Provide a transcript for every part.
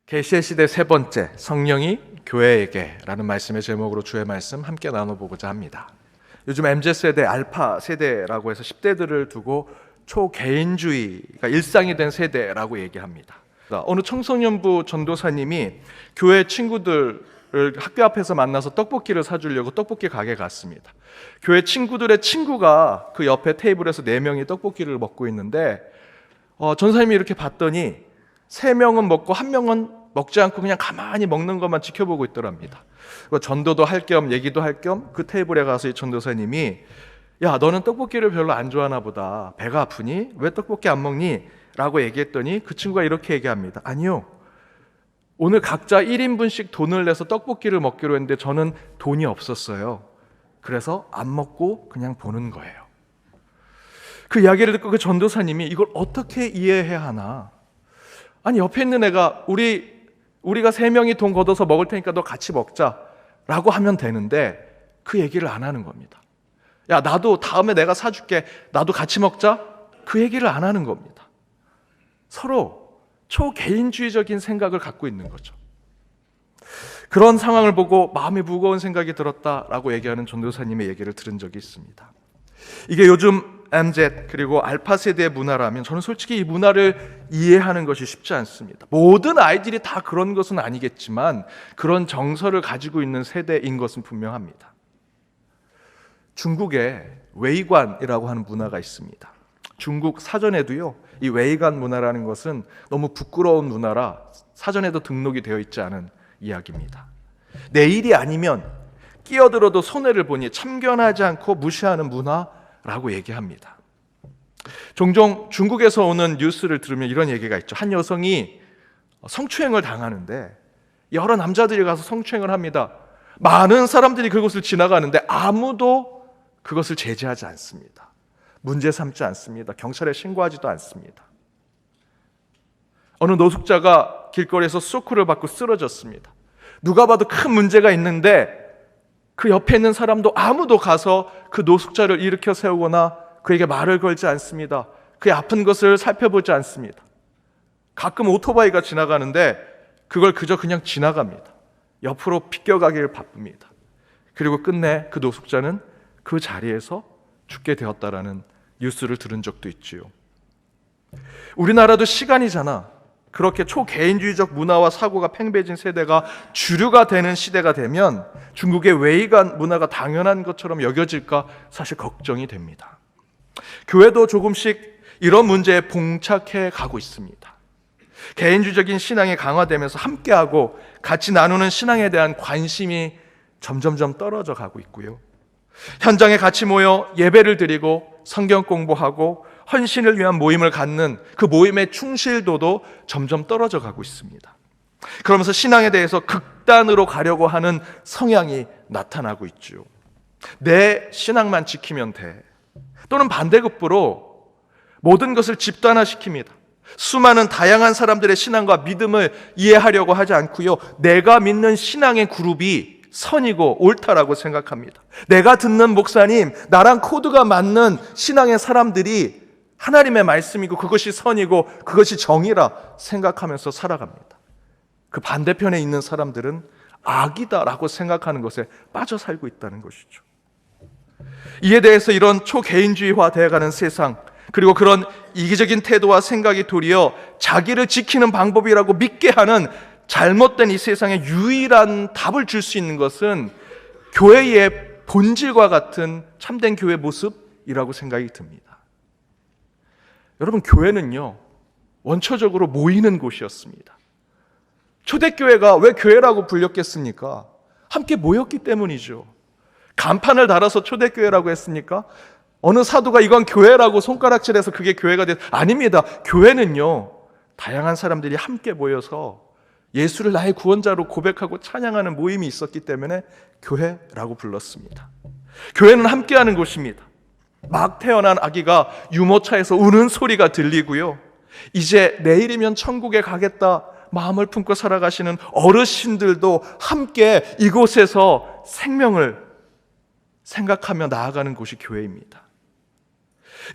계시의 시대 세 번째, 성령이 교회에게라는 말씀의 제목으로 주의 말씀 함께 나눠보고자 합니다. 요즘 MZ세대, 알파 세대라고 해서 10대들을 두고 초개인주의가 일상이 된 세대라고 얘기합니다. 어느 청소년부 전도사님이 교회 친구들을 학교 앞에서 만나서 떡볶이를 사주려고 떡볶이 가게 갔습니다. 교회 친구들의 친구가 그 옆에 테이블에서 4명이 떡볶이를 먹고 있는데 전사님이 이렇게 봤더니 3명은 먹고 1명은 먹지 않고 그냥 가만히 먹는 것만 지켜보고 있더랍니다. 전도도 할 겸 얘기도 할 겸 그 테이블에 가서 이 전도사님이 야, 너는 떡볶이를 별로 안 좋아하나 보다. 배가 아프니? 왜 떡볶이 안 먹니? 라고 얘기했더니 그 친구가 이렇게 얘기합니다. 아니요, 오늘 각자 1인분씩 돈을 내서 떡볶이를 먹기로 했는데 저는 돈이 없었어요. 그래서 안 먹고 그냥 보는 거예요. 그 이야기를 듣고 그 전도사님이 이걸 어떻게 이해해야 하나? 아니, 옆에 있는 애가 우리가 3명이 돈 걷어서 먹을 테니까 너 같이 먹자라고 하면 되는데 그 얘기를 안 하는 겁니다. 야, 나도 다음에 내가 사줄게, 나도 같이 먹자, 그 얘기를 안 하는 겁니다. 서로 초개인주의적인 생각을 갖고 있는 거죠. 그런 상황을 보고 마음이 무거운 생각이 들었다라고 얘기하는 전도사님의 얘기를 들은 적이 있습니다. 이게 요즘 MZ 그리고 알파 세대의 문화라면 저는 솔직히 이 문화를 이해하는 것이 쉽지 않습니다. 모든 아이들이 다 그런 것은 아니겠지만 그런 정서를 가지고 있는 세대인 것은 분명합니다. 중국에 웨이관이라고 하는 문화가 있습니다. 중국 사전에도요, 이 웨이관 문화라는 것은 너무 부끄러운 문화라 사전에도 등록이 되어 있지 않은 이야기입니다. 내 일이 아니면 끼어들어도 손해를 보니 참견하지 않고 무시하는 문화라고 얘기합니다. 종종 중국에서 오는 뉴스를 들으면 이런 얘기가 있죠. 한 여성이 성추행을 당하는데 여러 남자들이 가서 성추행을 합니다. 많은 사람들이 그곳을 지나가는데 아무도 그것을 제지하지 않습니다. 문제 삼지 않습니다. 경찰에 신고하지도 않습니다. 어느 노숙자가 길거리에서 쇼크를 받고 쓰러졌습니다. 누가 봐도 큰 문제가 있는데 그 옆에 있는 사람도 아무도 가서 그 노숙자를 일으켜 세우거나 그에게 말을 걸지 않습니다. 그의 아픈 것을 살펴보지 않습니다. 가끔 오토바이가 지나가는데 그걸 그냥 지나갑니다. 옆으로 비껴가기를 바쁩니다. 그리고 끝내 그 노숙자는 그 자리에서 죽게 되었다라는 뉴스를 들은 적도 있지요. 우리나라도 시간이잖아. 그렇게 초개인주의적 문화와 사고가 팽배해진 세대가 주류가 되는 시대가 되면 중국의 웨이관 문화가 당연한 것처럼 여겨질까 사실 걱정이 됩니다. 교회도 조금씩 이런 문제에 봉착해 가고 있습니다. 개인주의적인 신앙이 강화되면서 함께하고 같이 나누는 신앙에 대한 관심이 점점점 떨어져 가고 있고요. 현장에 같이 모여 예배를 드리고 성경 공부하고 헌신을 위한 모임을 갖는 그 모임의 충실도도 점점 떨어져 가고 있습니다. 그러면서 신앙에 대해서 극단으로 가려고 하는 성향이 나타나고 있죠. 내 신앙만 지키면 돼. 또는 반대급부로 모든 것을 집단화시킵니다. 수많은 다양한 사람들의 신앙과 믿음을 이해하려고 하지 않고요. 내가 믿는 신앙의 그룹이 선이고 옳다라고 생각합니다. 내가 듣는 목사님, 나랑 코드가 맞는 신앙의 사람들이 하나님의 말씀이고 그것이 선이고 그것이 정의라 생각하면서 살아갑니다. 그 반대편에 있는 사람들은 악이다라고 생각하는 것에 빠져 살고 있다는 것이죠. 이에 대해서 이런 초개인주의화 되어가는 세상, 그리고 그런 이기적인 태도와 생각이 도리어 자기를 지키는 방법이라고 믿게 하는 잘못된 이 세상에 유일한 답을 줄 수 있는 것은 교회의 본질과 같은 참된 교회 모습이라고 생각이 듭니다. 여러분, 교회는요, 원초적으로 모이는 곳이었습니다. 초대교회가 왜 교회라고 불렸겠습니까? 함께 모였기 때문이죠. 간판을 달아서 초대교회라고 했습니까? 어느 사도가 이건 교회라고 손가락질해서 그게 교회가 됐... 아닙니다. 교회는요, 다양한 사람들이 함께 모여서 예수를 나의 구원자로 고백하고 찬양하는 모임이 있었기 때문에 교회라고 불렀습니다. 교회는 함께하는 곳입니다. 막 태어난 아기가 유모차에서 우는 소리가 들리고요. 이제 내일이면 천국에 가겠다 마음을 품고 살아가시는 어르신들도 함께 이곳에서 생명을 생각하며 나아가는 곳이 교회입니다.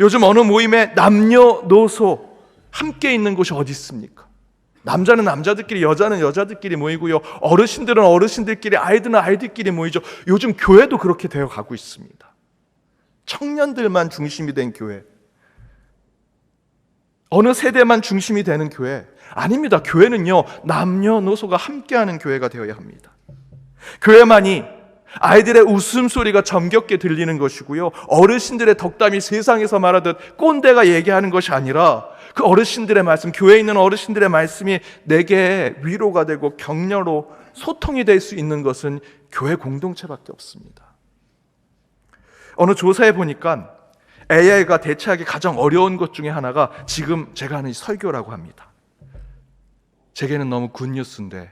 요즘 어느 모임에 남녀노소 함께 있는 곳이 어디 있습니까? 남자는 남자들끼리, 여자는 여자들끼리 모이고요. 어르신들은 어르신들끼리, 아이들은 아이들끼리 모이죠. 요즘 교회도 그렇게 되어 가고 있습니다. 청년들만 중심이 된 교회. 어느 세대만 중심이 되는 교회. 아닙니다. 교회는요, 남녀노소가 함께하는 교회가 되어야 합니다. 교회만이 아이들의 웃음소리가 정겹게 들리는 것이고요, 어르신들의 덕담이 세상에서 말하듯 꼰대가 얘기하는 것이 아니라 그 어르신들의 말씀, 교회에 있는 어르신들의 말씀이 내게 위로가 되고 격려로 소통이 될 수 있는 것은 교회 공동체밖에 없습니다. 어느 조사에 보니까 AI가 대체하기 가장 어려운 것 중에 하나가 지금 제가 하는 설교라고 합니다. 제게는 너무 굿뉴스인데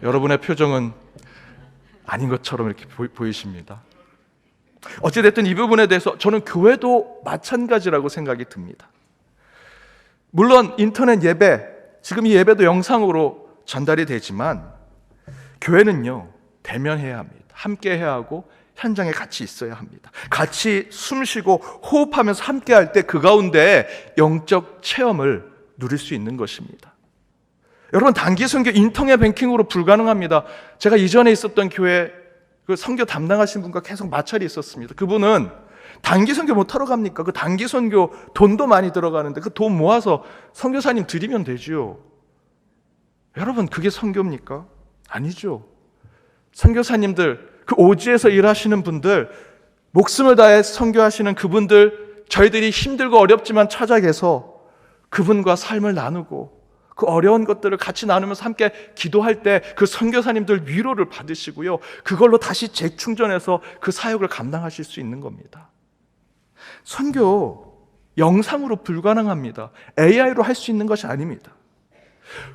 여러분의 표정은 아닌 것처럼 이렇게 보이십니다. 어찌됐든 이 부분에 대해서 저는 교회도 마찬가지라고 생각이 듭니다. 물론 인터넷 예배, 지금 이 예배도 영상으로 전달이 되지만 교회는요, 대면해야 합니다. 함께 해야 하고 현장에 같이 있어야 합니다. 같이 숨쉬고 호흡하면서 함께 할 때 그 가운데 영적 체험을 누릴 수 있는 것입니다. 여러분, 단기 선교 인터넷 뱅킹으로 불가능합니다. 제가 이전에 있었던 교회 그 선교 담당하신 분과 계속 마찰이 있었습니다. 그분은 단기 선교 못 하러 갑니까? 그 단기 선교 돈도 많이 들어가는데 그 돈 모아서 선교사님 드리면 되죠. 여러분, 그게 선교입니까? 아니죠. 선교사님들, 그 오지에서 일하시는 분들, 목숨을 다해 선교하시는 그분들, 저희들이 힘들고 어렵지만 찾아가서 그분과 삶을 나누고 그 어려운 것들을 같이 나누면서 함께 기도할 때 그 선교사님들 위로를 받으시고요, 그걸로 다시 재충전해서 그 사역을 감당하실 수 있는 겁니다. 선교 영상으로 불가능합니다. AI로 할 수 있는 것이 아닙니다.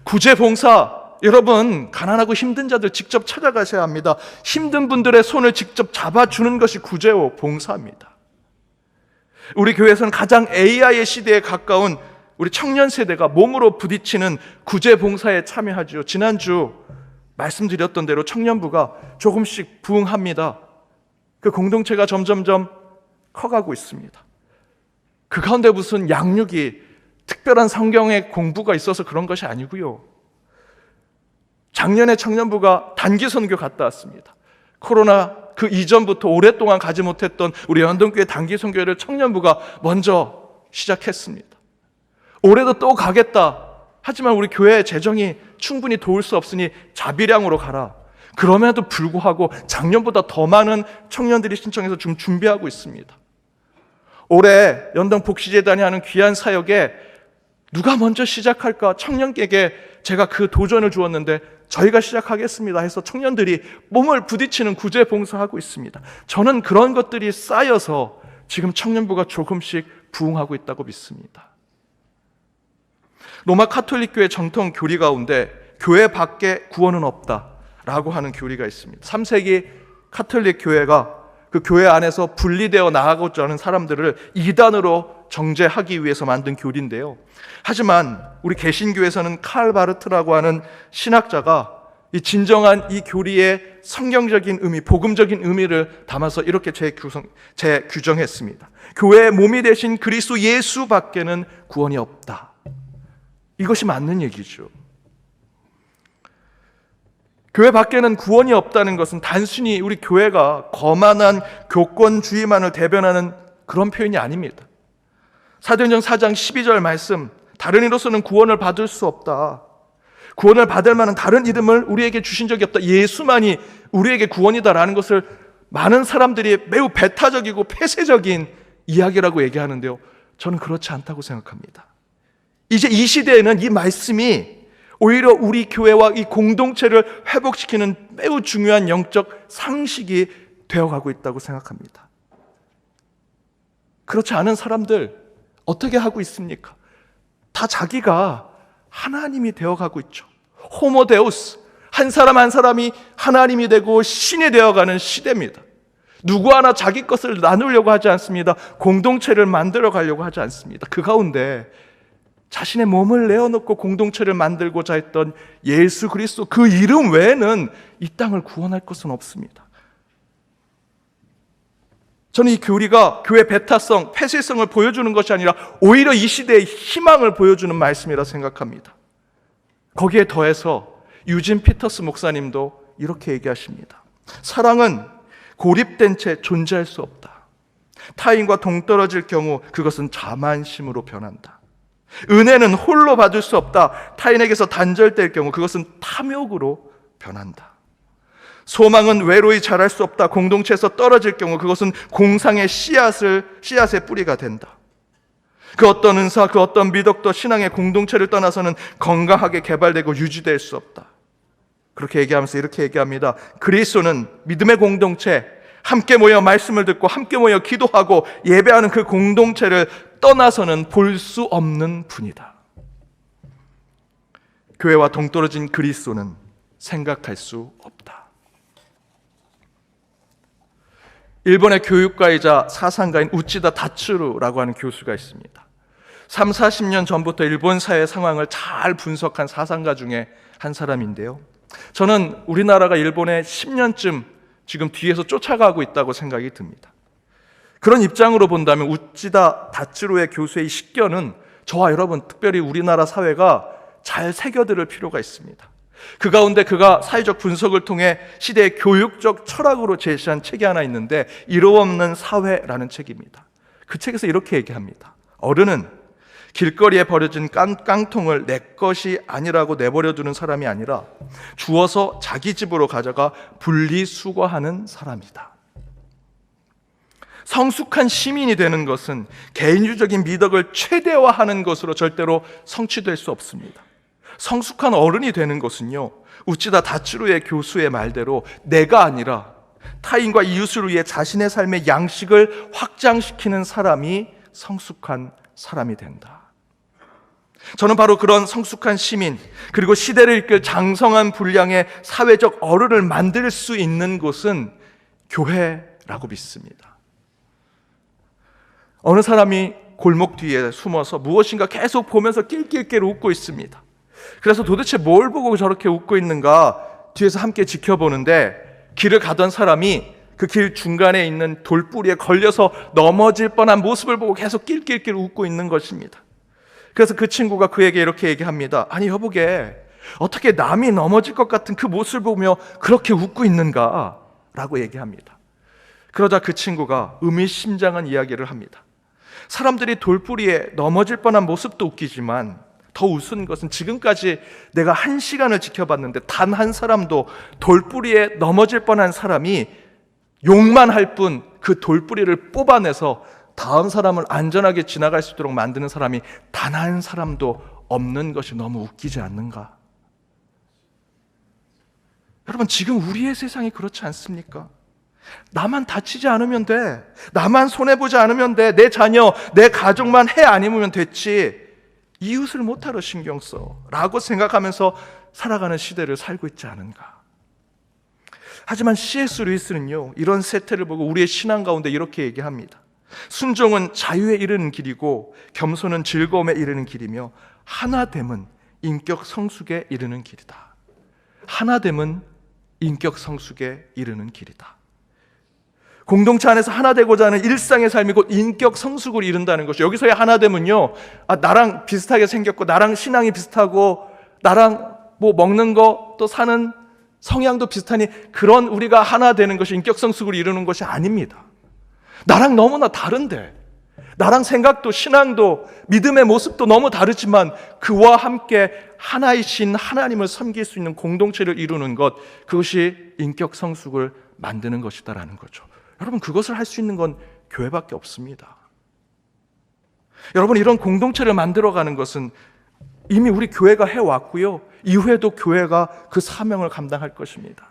구제봉사, 여러분, 가난하고 힘든 자들 직접 찾아가셔야 합니다. 힘든 분들의 손을 직접 잡아주는 것이 구제와 봉사입니다. 우리 교회에서는 가장 AI의 시대에 가까운 우리 청년 세대가 몸으로 부딪히는 구제봉사에 참여하죠. 지난주 말씀드렸던 대로 청년부가 조금씩 부흥합니다. 그 공동체가 점점점 커가고 있습니다. 그 가운데 무슨 양육이 특별한 성경의 공부가 있어서 그런 것이 아니고요, 작년에 청년부가 단기 선교 갔다 왔습니다. 코로나 그 이전부터 오랫동안 가지 못했던 우리 연동교회 단기 선교를 청년부가 먼저 시작했습니다. 올해도 또 가겠다. 하지만 우리 교회 재정이 충분히 도울 수 없으니 자비량으로 가라. 그럼에도 불구하고 작년보다 더 많은 청년들이 신청해서 지금 준비하고 있습니다. 올해 연동 복지재단이 하는 귀한 사역에 누가 먼저 시작할까? 청년에게 제가 그 도전을 주었는데 저희가 시작하겠습니다 해서 청년들이 몸을 부딪히는 구제 봉사하고 있습니다. 저는 그런 것들이 쌓여서 지금 청년부가 조금씩 부흥하고 있다고 믿습니다. 로마 카톨릭 교회 정통 교리 가운데 교회 밖에 구원은 없다라고 하는 교리가 있습니다. 3세기 카톨릭 교회가 그 교회 안에서 분리되어 나가고자 하는 사람들을 이단으로 정죄하기 위해서 만든 교리인데요. 하지만 우리 개신교에서는 칼 바르트라고 하는 신학자가 이 진정한 이 교리의 성경적인 의미, 복음적인 의미를 담아서 이렇게 재규정했습니다. 교회의 몸이 되신 그리스도 예수 밖에는 구원이 없다. 이것이 맞는 얘기죠. 교회 밖에는 구원이 없다는 것은 단순히 우리 교회가 거만한 교권주의만을 대변하는 그런 표현이 아닙니다. 사도행전 4장 12절 말씀, 다른 이로서는 구원을 받을 수 없다. 구원을 받을 만한 다른 이름을 우리에게 주신 적이 없다. 예수만이 우리에게 구원이다라는 것을 많은 사람들이 매우 배타적이고 폐쇄적인 이야기라고 얘기하는데요, 저는 그렇지 않다고 생각합니다. 이제 이 시대에는 이 말씀이 오히려 우리 교회와 이 공동체를 회복시키는 매우 중요한 영적 상식이 되어가고 있다고 생각합니다. 그렇지 않은 사람들 어떻게 하고 있습니까? 다 자기가 하나님이 되어가고 있죠. 호모데우스, 한 사람 한 사람이 하나님이 되고 신이 되어가는 시대입니다. 누구 하나 자기 것을 나누려고 하지 않습니다. 공동체를 만들어 가려고 하지 않습니다. 그 가운데 자신의 몸을 내어놓고 공동체를 만들고자 했던 예수 그리스도, 그 이름 외에는 이 땅을 구원할 것은 없습니다. 저는 이 교리가 교회 배타성, 폐쇄성을 보여주는 것이 아니라 오히려 이 시대의 희망을 보여주는 말씀이라 생각합니다. 거기에 더해서 유진 피터스 목사님도 이렇게 얘기하십니다. 사랑은 고립된 채 존재할 수 없다. 타인과 동떨어질 경우 그것은 자만심으로 변한다. 은혜는 홀로 받을 수 없다. 타인에게서 단절될 경우 그것은 탐욕으로 변한다. 소망은 외로이 자랄 수 없다. 공동체에서 떨어질 경우 그것은 공상의 씨앗의 뿌리가 된다. 그 어떤 은사, 그 어떤 미덕도 신앙의 공동체를 떠나서는 건강하게 개발되고 유지될 수 없다. 그렇게 얘기하면서 이렇게 얘기합니다. 그리스도는 믿음의 공동체, 함께 모여 말씀을 듣고 함께 모여 기도하고 예배하는 그 공동체를 떠나서는 볼 수 없는 분이다. 교회와 동떨어진 그리스도는 생각할 수 없다. 일본의 교육가이자 사상가인 우치다 다츠루라고 하는 교수가 있습니다. 3, 40년 전부터 일본 사회 상황을 잘 분석한 사상가 중에 한 사람인데요. 저는 우리나라가 일본에 10년쯤 지금 뒤에서 쫓아가고 있다고 생각이 듭니다. 그런 입장으로 본다면 우치다 다츠루의 교수의 이 식견은 저와 여러분, 특별히 우리나라 사회가 잘 새겨들을 필요가 있습니다. 그 가운데 그가 사회적 분석을 통해 시대의 교육적 철학으로 제시한 책이 하나 있는데 이로 없는 사회라는 책입니다. 그 책에서 이렇게 얘기합니다. 어른은 길거리에 버려진 깡통을 내 것이 아니라고 내버려두는 사람이 아니라 주워서 자기 집으로 가져가 분리수거하는 사람이다. 성숙한 시민이 되는 것은 개인주의적인 미덕을 최대화하는 것으로 절대로 성취될 수 없습니다. 성숙한 어른이 되는 것은요, 우치다 다츠루의 교수의 말대로 내가 아니라 타인과 이웃을 위해 자신의 삶의 양식을 확장시키는 사람이 성숙한 사람이 된다. 저는 바로 그런 성숙한 시민, 그리고 시대를 이끌 장성한 분량의 사회적 어른을 만들 수 있는 곳은 교회라고 믿습니다. 어느 사람이 골목 뒤에 숨어서 무엇인가 계속 보면서 낄낄낄 웃고 있습니다. 그래서 도대체 뭘 보고 저렇게 웃고 있는가 뒤에서 함께 지켜보는데 길을 가던 사람이 그 길 중간에 있는 돌뿌리에 걸려서 넘어질 뻔한 모습을 보고 계속 낄낄낄 웃고 있는 것입니다. 그래서 그 친구가 그에게 이렇게 얘기합니다. 아니 여보게, 어떻게 남이 넘어질 것 같은 그 모습을 보며 그렇게 웃고 있는가? 라고 얘기합니다. 그러자 그 친구가 의미심장한 이야기를 합니다. 사람들이 돌뿌리에 넘어질 뻔한 모습도 웃기지만 더 우스운 것은 지금까지 내가 1시간을 지켜봤는데 단 한 사람도 돌뿌리에 넘어질 뻔한 사람이 욕만 할 뿐 그 돌뿌리를 뽑아내서 다음 사람을 안전하게 지나갈 수 있도록 만드는 사람이 단 한 사람도 없는 것이 너무 웃기지 않는가? 여러분, 지금 우리의 세상이 그렇지 않습니까? 나만 다치지 않으면 돼. 나만 손해보지 않으면 돼. 내 자녀, 내 가족만 해 아니면 됐지. 이웃을 못하러 신경 써 라고 생각하면서 살아가는 시대를 살고 있지 않은가? 하지만 C.S. 루이스는요, 이런 세태를 보고 우리의 신앙 가운데 이렇게 얘기합니다. 순종은 자유에 이르는 길이고 겸손은 즐거움에 이르는 길이며 하나됨은 인격 성숙에 이르는 길이다. 하나됨은 인격 성숙에 이르는 길이다. 공동체 안에서 하나 되고자 하는 일상의 삶이 곧 인격 성숙을 이룬다는 것이죠. 여기서의 하나됨은요, 나랑 비슷하게 생겼고 나랑 신앙이 비슷하고 나랑 뭐 먹는 거 또 사는 성향도 비슷하니 그런 우리가 하나 되는 것이 인격 성숙을 이루는 것이 아닙니다. 나랑 너무나 다른데, 나랑 생각도 신앙도 믿음의 모습도 너무 다르지만 그와 함께 하나이신 하나님을 섬길 수 있는 공동체를 이루는 것, 그것이 인격 성숙을 만드는 것이다라는 거죠. 여러분, 그것을 할 수 있는 건 교회밖에 없습니다. 여러분, 이런 공동체를 만들어가는 것은 이미 우리 교회가 해왔고요, 이후에도 교회가 그 사명을 감당할 것입니다.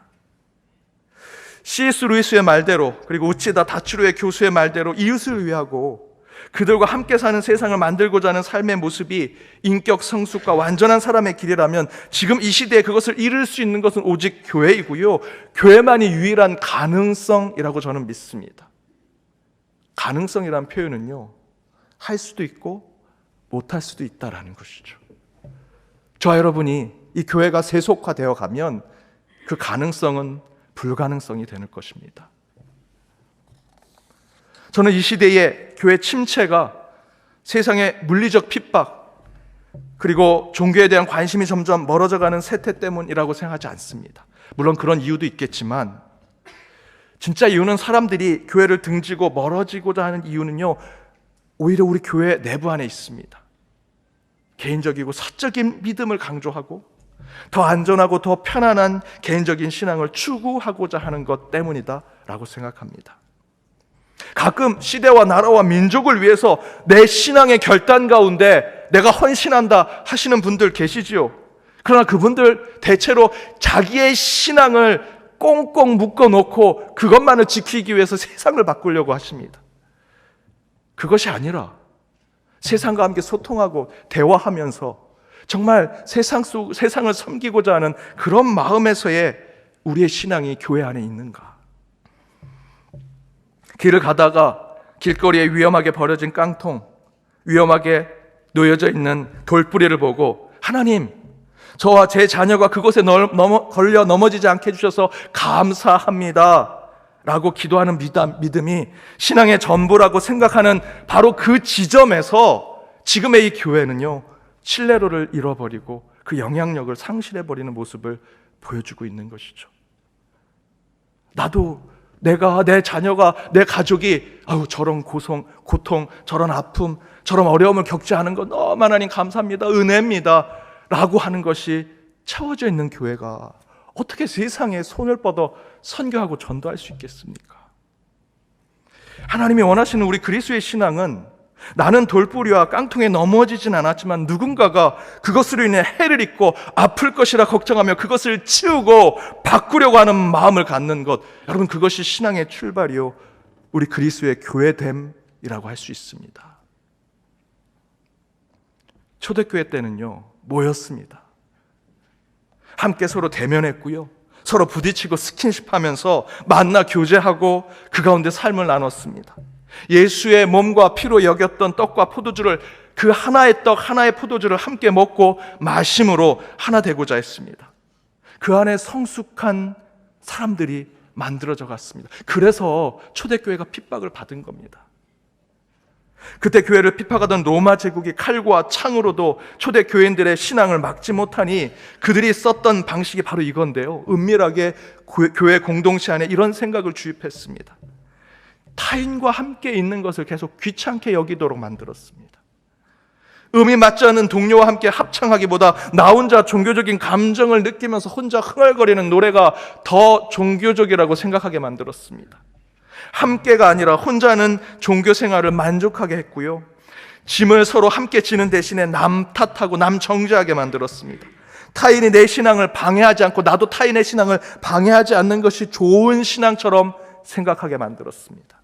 C.S. 루이스의 말대로, 그리고 우치다 다츠루의 교수의 말대로 이웃을 위하고 그들과 함께 사는 세상을 만들고자 하는 삶의 모습이 인격 성숙과 완전한 사람의 길이라면 지금 이 시대에 그것을 이룰 수 있는 것은 오직 교회이고요, 교회만이 유일한 가능성이라고 저는 믿습니다. 가능성이라는 표현은요, 할 수도 있고 못할 수도 있다라는 것이죠. 저와 여러분이 이 교회가 세속화되어 가면 그 가능성은 불가능성이 되는 것입니다. 저는 이 시대의 교회 침체가 세상의 물리적 핍박, 그리고 종교에 대한 관심이 점점 멀어져가는 세태 때문이라고 생각하지 않습니다. 물론 그런 이유도 있겠지만 진짜 이유는 사람들이 교회를 등지고 멀어지고자 하는 이유는요, 오히려 우리 교회 내부 안에 있습니다. 개인적이고 사적인 믿음을 강조하고 더 안전하고 더 편안한 개인적인 신앙을 추구하고자 하는 것 때문이다라고 생각합니다. 가끔 시대와 나라와 민족을 위해서 내 신앙의 결단 가운데 내가 헌신한다 하시는 분들 계시지요. 그러나 그분들 대체로 자기의 신앙을 꽁꽁 묶어놓고 그것만을 지키기 위해서 세상을 바꾸려고 하십니다. 그것이 아니라 세상과 함께 소통하고 대화하면서 정말 세상을 섬기고자 하는 그런 마음에서의 우리의 신앙이 교회 안에 있는가? 길을 가다가 길거리에 위험하게 버려진 깡통, 위험하게 놓여져 있는 돌뿌리를 보고 하나님, 저와 제 자녀가 그곳에 걸려 넘어지지 않게 해주셔서 감사합니다 라고 기도하는 믿음이 신앙의 전부라고 생각하는 바로 그 지점에서 지금의 이 교회는요, 신뢰도를 잃어버리고 그 영향력을 상실해버리는 모습을 보여주고 있는 것이죠. 나도 내가, 내 자녀가, 내 가족이 저런 고통, 저런 아픔, 저런 어려움을 겪지 않은 것 너무 하나님 감사합니다, 은혜입니다 라고 하는 것이 채워져 있는 교회가 어떻게 세상에 손을 뻗어 선교하고 전도할 수 있겠습니까? 하나님이 원하시는 우리 그리스도의 신앙은 나는 돌뿌리와 깡통에 넘어지진 않았지만 누군가가 그것으로 인해 해를 입고 아플 것이라 걱정하며 그것을 치우고 바꾸려고 하는 마음을 갖는 것, 여러분 그것이 신앙의 출발이요 우리 그리스도의 교회됨이라고 할 수 있습니다. 초대교회 때는요 모였습니다. 함께 서로 대면했고요, 서로 부딪히고 스킨십하면서 만나 교제하고 그 가운데 삶을 나눴습니다. 예수의 몸과 피로 여겼던 떡과 포도주를, 그 하나의 떡 하나의 포도주를 함께 먹고 마심으로 하나 되고자 했습니다. 그 안에 성숙한 사람들이 만들어져 갔습니다. 그래서 초대교회가 핍박을 받은 겁니다. 그때 교회를 핍박하던 로마 제국이 칼과 창으로도 초대 교인들의 신앙을 막지 못하니 그들이 썼던 방식이 바로 이건데요, 은밀하게 교회 공동체 안에 이런 생각을 주입했습니다. 타인과 함께 있는 것을 계속 귀찮게 여기도록 만들었습니다. 음이 맞지 않는 동료와 함께 합창하기보다 나 혼자 종교적인 감정을 느끼면서 혼자 흥얼거리는 노래가 더 종교적이라고 생각하게 만들었습니다. 함께가 아니라 혼자는 종교 생활을 만족하게 했고요, 짐을 서로 함께 지는 대신에 남 탓하고 남 정죄하게 만들었습니다. 타인이 내 신앙을 방해하지 않고 나도 타인의 신앙을 방해하지 않는 것이 좋은 신앙처럼 생각하게 만들었습니다.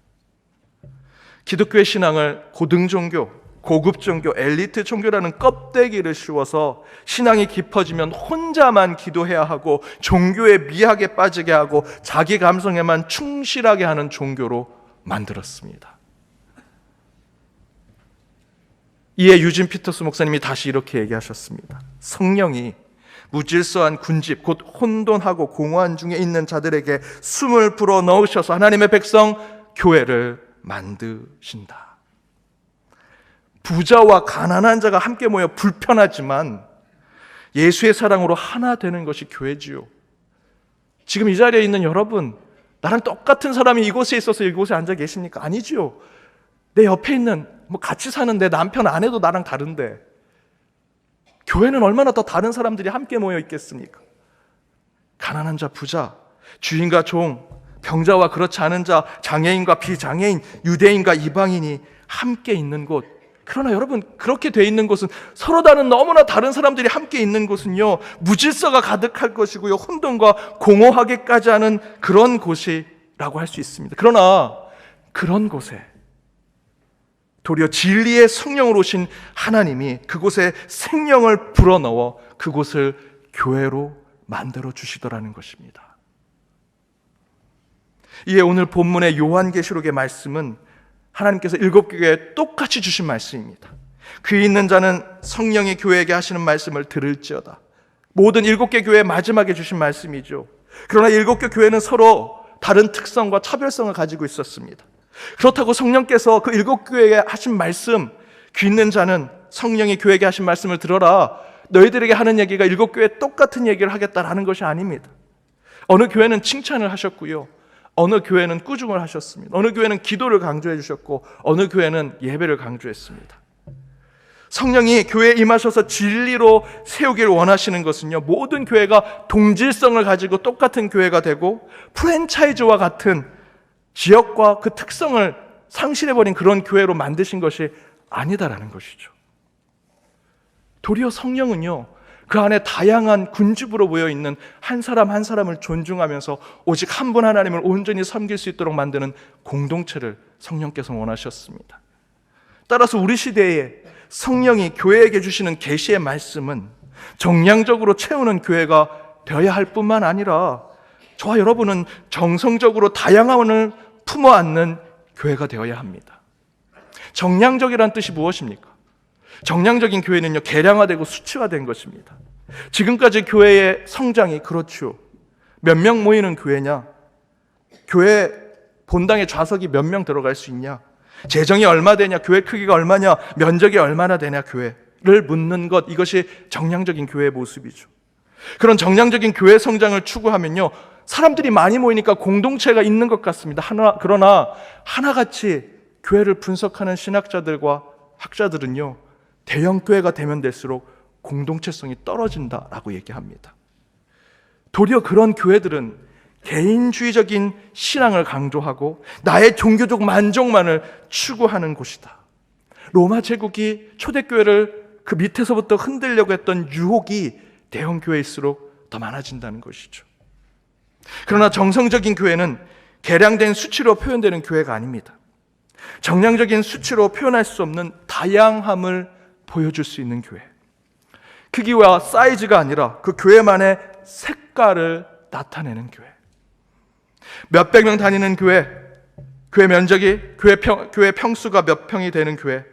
기독교의 신앙을 고등 종교, 고급 종교, 엘리트 종교라는 껍데기를 씌워서 신앙이 깊어지면 혼자만 기도해야 하고 종교에 미하게 빠지게 하고 자기 감성에만 충실하게 하는 종교로 만들었습니다. 이에 유진 피터스 목사님이 다시 이렇게 얘기하셨습니다. 성령이 무질서한 군집, 곧 혼돈하고 공허한 중에 있는 자들에게 숨을 불어 넣으셔서 하나님의 백성 교회를 만드신다. 부자와 가난한 자가 함께 모여 불편하지만 예수의 사랑으로 하나 되는 것이 교회지요. 지금 이 자리에 있는 여러분, 나랑 똑같은 사람이 이곳에 있어서 이곳에 앉아 계십니까? 아니지요. 내 옆에 있는, 같이 사는 내 남편, 아내도 나랑 다른데 교회는 얼마나 더 다른 사람들이 함께 모여 있겠습니까? 가난한 자, 부자, 주인과 종, 병자와 그렇지 않은 자, 장애인과 비장애인, 유대인과 이방인이 함께 있는 곳. 그러나 여러분, 그렇게 돼 있는 곳은 서로 다른 너무나 다른 사람들이 함께 있는 곳은요, 무질서가 가득할 것이고요, 혼돈과 공허하게까지 하는 그런 곳이라고 할 수 있습니다. 그러나 그런 곳에 도리어 진리의 성령으로 오신 하나님이 그곳에 생명을 불어넣어 그곳을 교회로 만들어 주시더라는 것입니다. 이에 오늘 본문의 요한계시록의 말씀은 하나님께서 7교회에 똑같이 주신 말씀입니다. 귀 있는 자는 성령이 교회에게 하시는 말씀을 들을지어다. 모든 7개 교회의 마지막에 주신 말씀이죠. 그러나 7개 교회는 서로 다른 특성과 차별성을 가지고 있었습니다. 그렇다고 성령께서 그 7교회에 하신 말씀, 귀 있는 자는 성령이 교회에게 하신 말씀을 들어라, 너희들에게 하는 얘기가 7교회에 똑같은 얘기를 하겠다라는 것이 아닙니다. 어느 교회는 칭찬을 하셨고요, 어느 교회는 꾸중을 하셨습니다. 어느 교회는 기도를 강조해 주셨고, 어느 교회는 예배를 강조했습니다. 성령이 교회에 임하셔서 진리로 세우기를 원하시는 것은요, 모든 교회가 동질성을 가지고 똑같은 교회가 되고 프랜차이즈와 같은 지역과 그 특성을 상실해버린 그런 교회로 만드신 것이 아니다라는 것이죠. 도리어 성령은요, 그 안에 다양한 군집으로 모여있는 한 사람 한 사람을 존중하면서 오직 한 분 하나님을 온전히 섬길 수 있도록 만드는 공동체를 성령께서 원하셨습니다. 따라서 우리 시대에 성령이 교회에게 주시는 계시의 말씀은 정량적으로 채우는 교회가 되어야 할 뿐만 아니라 저와 여러분은 정성적으로 다양함을 품어 안는 교회가 되어야 합니다. 정량적이라는 뜻이 무엇입니까? 정량적인 교회는요, 계량화되고 수치화된 것입니다. 지금까지 교회의 성장이 그렇죠. 몇 명 모이는 교회냐? 교회 본당에 좌석이 몇 명 들어갈 수 있냐? 재정이 얼마 되냐? 교회 크기가 얼마냐? 면적이 얼마나 되냐? 교회를 묻는 것, 이것이 정량적인 교회의 모습이죠. 그런 정량적인 교회 성장을 추구하면요, 사람들이 많이 모이니까 공동체가 있는 것 같습니다. 그러나 하나같이 교회를 분석하는 신학자들과 학자들은요, 대형 교회가 되면 될수록 공동체성이 떨어진다라고 얘기합니다. 도리어 그런 교회들은 개인주의적인 신앙을 강조하고 나의 종교적 만족만을 추구하는 곳이다. 로마 제국이 초대교회를 그 밑에서부터 흔들려고 했던 유혹이 대형 교회일수록 더 많아진다는 것이죠. 그러나 정성적인 교회는 계량된 수치로 표현되는 교회가 아닙니다. 정량적인 수치로 표현할 수 없는 다양함을 보여줄 수 있는 교회, 크기와 사이즈가 아니라 그 교회만의 색깔을 나타내는 교회, 몇백 명 다니는 교회, 교회 면적이, 교회 평수가 몇 평이 되는 교회,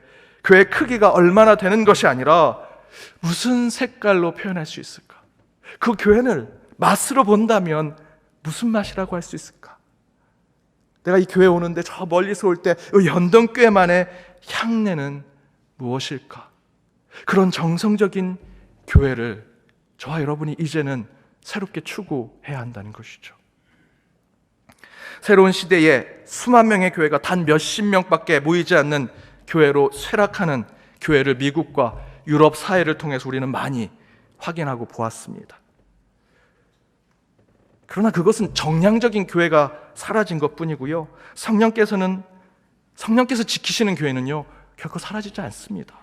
교회 크기가 얼마나 되는 것이 아니라 무슨 색깔로 표현할 수 있을까? 그 교회를 맛으로 본다면 무슨 맛이라고 할 수 있을까? 내가 이 교회 오는데 저 멀리서 올 때 이 연동교회만의 향내는 무엇일까? 그런 정성적인 교회를 저와 여러분이 이제는 새롭게 추구해야 한다는 것이죠. 새로운 시대에 수만 명의 교회가 단 몇십 명밖에 모이지 않는 교회로 쇠락하는 교회를 미국과 유럽 사회를 통해서 우리는 많이 확인하고 보았습니다. 그러나 그것은 정량적인 교회가 사라진 것뿐이고요, 성령께서 지키시는 교회는요, 결코 사라지지 않습니다.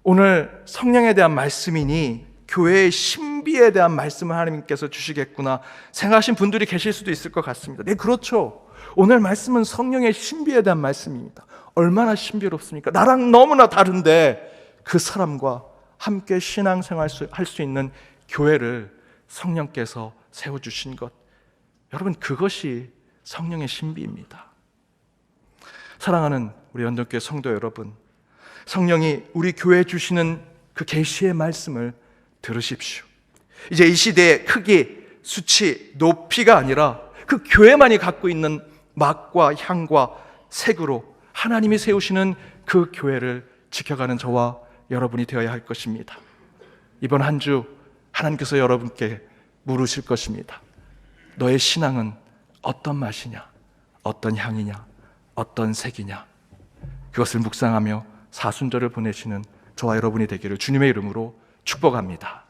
오늘 성령에 대한 말씀이니 교회의 신비에 대한 말씀을 하나님께서 주시겠구나 생각하신 분들이 계실 수도 있을 것 같습니다. 네, 그렇죠. 오늘 말씀은 성령의 신비에 대한 말씀입니다. 얼마나 신비롭습니까? 나랑 너무나 다른데 그 사람과 함께 신앙생활 할 수 있는 교회를 성령께서 세워주신 것, 여러분, 그것이 성령의 신비입니다. 사랑하는 우리 연동교회 성도 여러분, 성령이 우리 교회에 주시는 그 계시의 말씀을 들으십시오. 이제 이 시대의 크기, 수치, 높이가 아니라 그 교회만이 갖고 있는 맛과 향과 색으로 하나님이 세우시는 그 교회를 지켜가는 저와 여러분이 되어야 할 것입니다. 이번 한 주 하나님께서 여러분께 물으실 것입니다. 너의 신앙은 어떤 맛이냐? 어떤 향이냐? 어떤 색이냐? 그것을 묵상하며 사순절을 보내시는 저와 여러분이 되기를 주님의 이름으로 축복합니다.